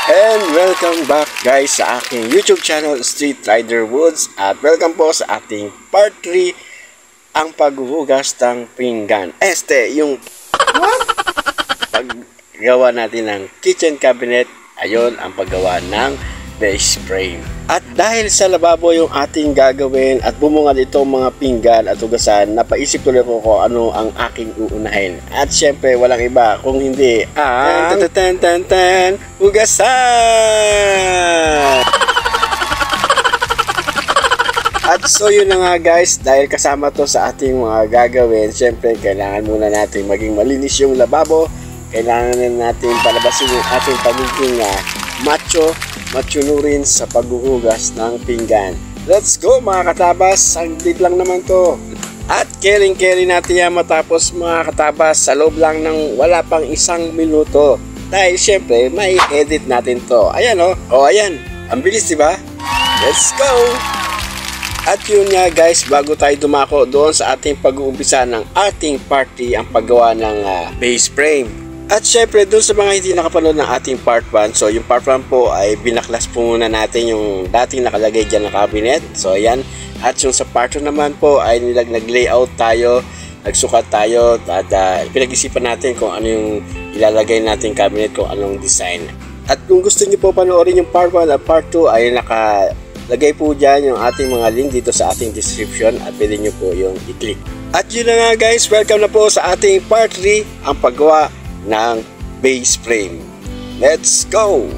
And welcome back guys sa aking YouTube channel Street Rider Woods. At welcome po sa ating part 3, ang paghuhugas ng pinggan. Yung paggawa natin ng kitchen cabinet. Ayun ang paggawa ng base frame. At dahil sa lababo yung ating gagawin at bumungad itong mga pinggan at hugasan, napaisip tuloy ko kung ano ang aking uunahin. At syempre walang iba kung hindi ang hugasan! At so yun na nga guys, dahil kasama to sa ating mga gagawin, syempre kailangan muna natin maging malinis yung lababo. Kailangan natin palabasin yung ating pamiging macho rin sa paghuhugas ng pinggan. Let's go mga katabas, saglit lang naman to. At caring natin yan matapos mga katabas sa loob lang ng wala pang 1 minuto. Dahil syempre may edit natin to. Ayan ayan, ang bilis diba? Let's go! At yun nga guys, bago tayo dumako doon sa ating pag-uumpisa ng ating party, ang paggawa ng base frame. At syempre doon sa mga hindi nakapanood ng ating part 1, so yung part 1 po ay binaklas po muna natin yung dating nakalagay dyan na cabinet. So ayan, at yung sa part 2 naman po ay nag-layout tayo, nagsukat tayo at pinag-isipan natin kung ano yung ilalagay natin cabinet, kung anong design. At kung gusto niyo po panoorin yung part 1 at part 2 ay nakalagay po dyan yung ating mga link dito sa ating description at pwede nyo po yung i-click. At yun na nga guys, welcome na po sa ating part 3, ang paggawa ng base frame. Let's go!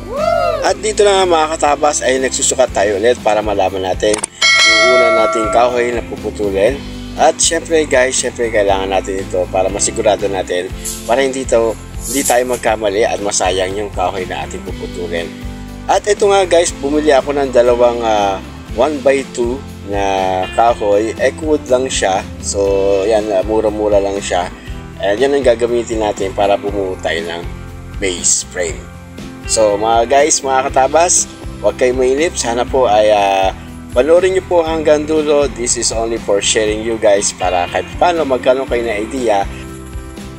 At dito na nga mga katabas ay nagsusukat tayo ulit para malaman natin yung una nating kahoy na puputulin. At syempre guys, kailangan natin ito para masigurado natin para hindi tayo magkamali at masayang yung kahoy na ating puputulin. At ito nga guys, bumili ako ng dalawang 1x2 na kahoy. Eggwood lang siya. So yan, mura-mura lang siya. And yan ang gagamitin natin para bumuo tayo ng base frame. So mga guys, mga katabas, huwag kayong mainip. Sana po ay panoorin nyo po hanggang dulo. This is only for sharing you guys para kahit paano magkaroon kayo na idea.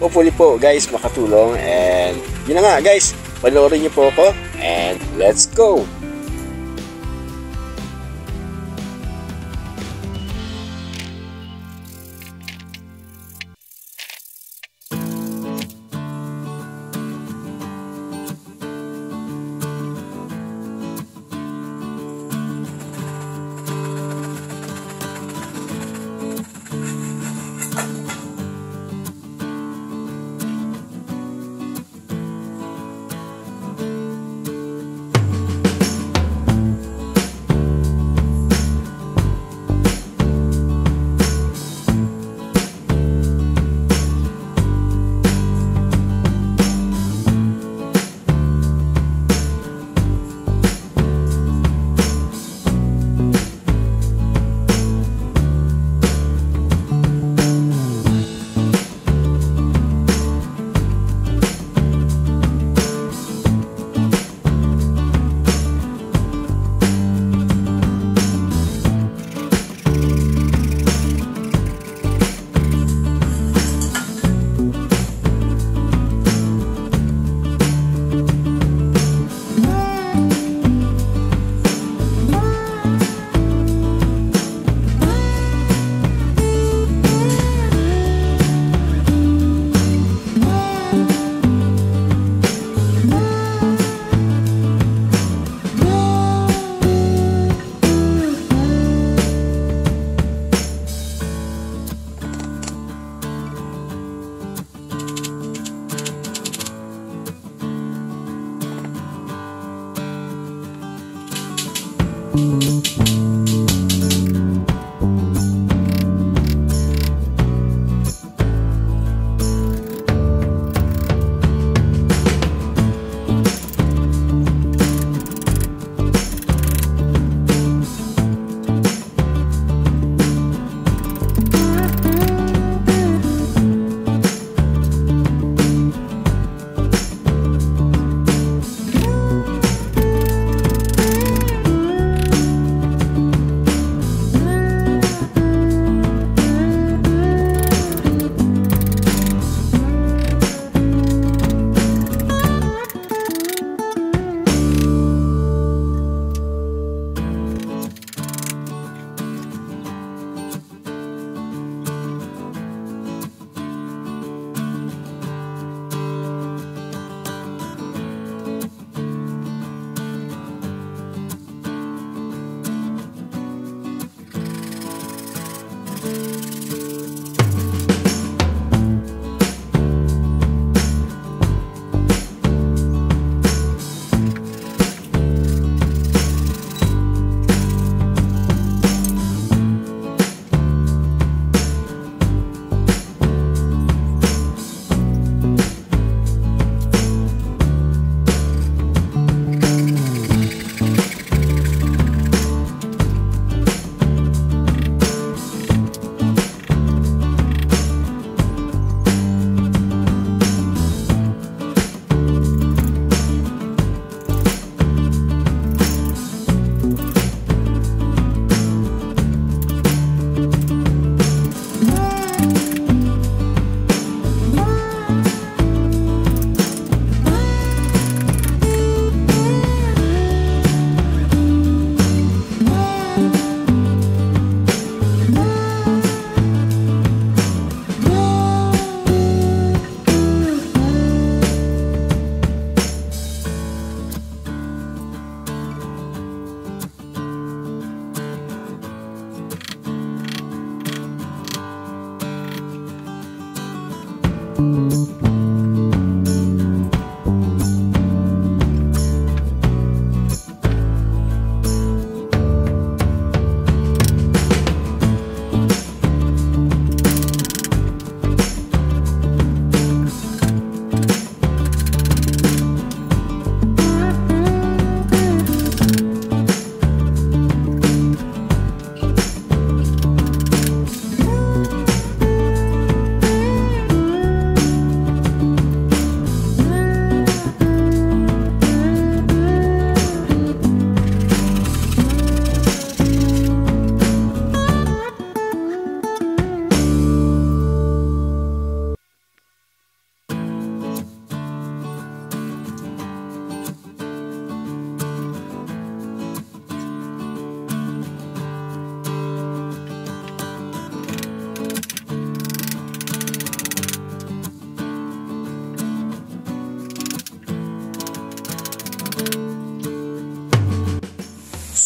Hopefully po guys makatulong. And yun na nga guys, panoorin nyo po ako and let's go!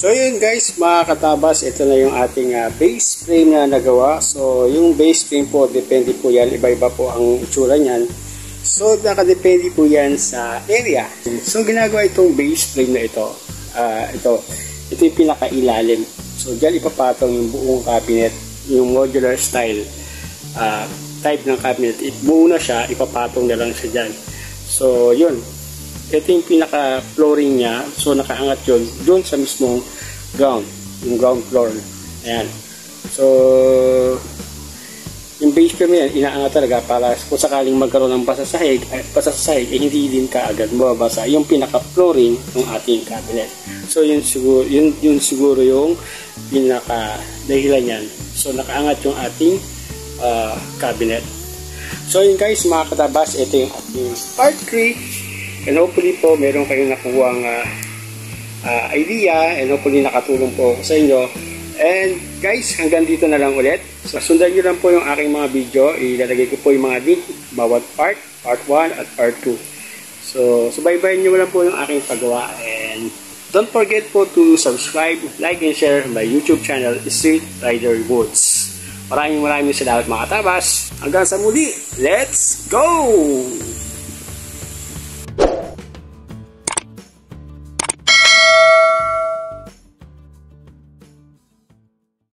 So yun guys, mga katabas, ito na yung ating base frame na nagawa. So yung base frame po, depende po yan, iba-iba po ang itsura niyan. So nakadepende po yan sa area. So ginagawa itong base frame na ito, ito yung pinakailalim. So dyan ipapatong yung buong cabinet, yung modular style type ng cabinet. Buo na siya, ipapatong na lang siya dyan. So yun, ito yung pinaka flooring niya. So nakaangat yun doon sa mismong ground, yung ground floor. Ayan. So yung base frame yan, inaangat talaga para kung sakaling magkaroon ng pasasahig, hindi din kaagad mababasa yung pinaka flooring ng ating cabinet. So yun siguro yung pinaka dahilan yan. So nakaangat yung ating cabinet. So yun guys, mga katabas, ito yung ating part 3. And hopefully po, meron kayong nakuha idea and hopefully nakatulong po sa inyo. And guys, hanggang dito na lang ulit. So sundan nyo lang po yung aking mga video. Ilalagay ko po yung mga link, bawat part 1 at part 2. So subaybayan nyo lang po yung aking paggawa. And don't forget po to subscribe, like, and share my YouTube channel, Street Rider Woods. Maraming salamat mga katabas. Hanggang sa muli, let's go!